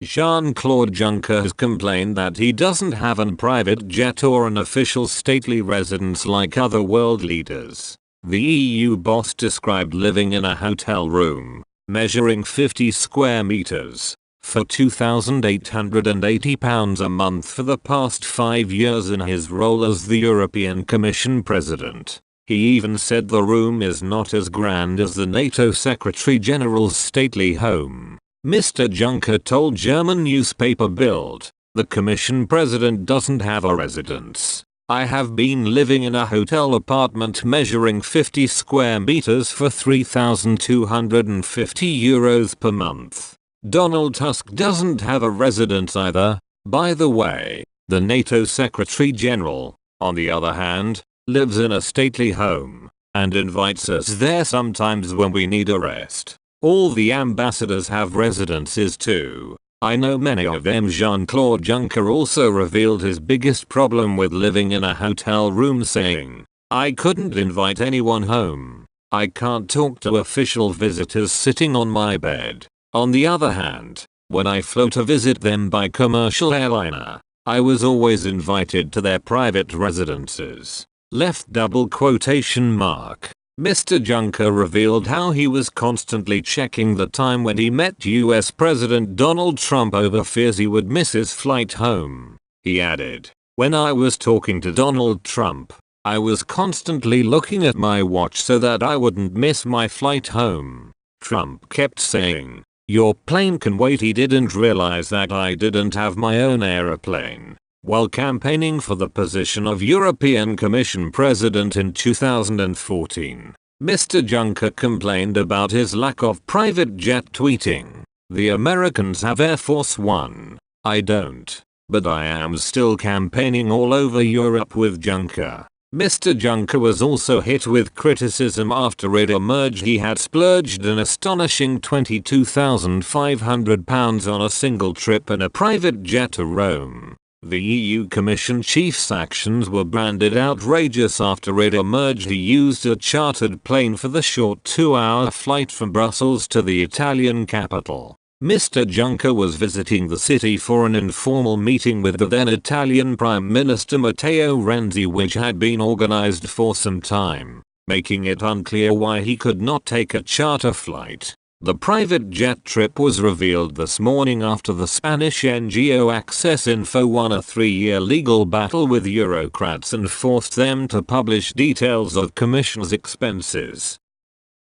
Jean-Claude Juncker has complained that he doesn't have a private jet or an official stately residence like other world leaders. The EU boss described living in a hotel room, measuring 50 square meters, for £2,880 a month for the past 5 years in his role as the European Commission President. He even said the room is not as grand as the NATO Secretary General's stately home. Mr. Juncker told German newspaper Bild, "The Commission President doesn't have a residence. I have been living in a hotel apartment measuring 50 square meters for €3,250 per month." Donald Tusk doesn't have a residence either, by the way. The NATO Secretary General, on the other hand, lives in a stately home, and invites us there sometimes when we need a rest. All the ambassadors have residences too. I know many of them. Jean-Claude Juncker also revealed his biggest problem with living in a hotel room, saying, "I couldn't invite anyone home. I can't talk to official visitors sitting on my bed. On the other hand, when I flew to visit them by commercial airliner, I was always invited to their private residences." Left double quotation mark. Mr. Juncker revealed how he was constantly checking the time when he met US President Donald Trump over fears he would miss his flight home. He added, "When I was talking to Donald Trump, I was constantly looking at my watch so that I wouldn't miss my flight home." Trump kept saying, "Your plane can wait." He didn't realize that I didn't have my own aeroplane. While campaigning for the position of European Commission President in 2014, Mr. Juncker complained about his lack of private jet, tweeting, "The Americans have Air Force One. I don't. But I am still campaigning all over Europe with Juncker." Mr. Juncker was also hit with criticism after it emerged he had splurged an astonishing £22,500 on a single trip in a private jet to Rome. The EU Commission chief's actions were branded outrageous after it emerged he used a chartered plane for the short 2-hour flight from Brussels to the Italian capital. Mr. Juncker was visiting the city for an informal meeting with the then Italian Prime Minister Matteo Renzi, which had been organized for some time, making it unclear why he could not take a charter flight. The private jet trip was revealed this morning after the Spanish NGO Access Info won a 3-year legal battle with Eurocrats and forced them to publish details of Commission's expenses.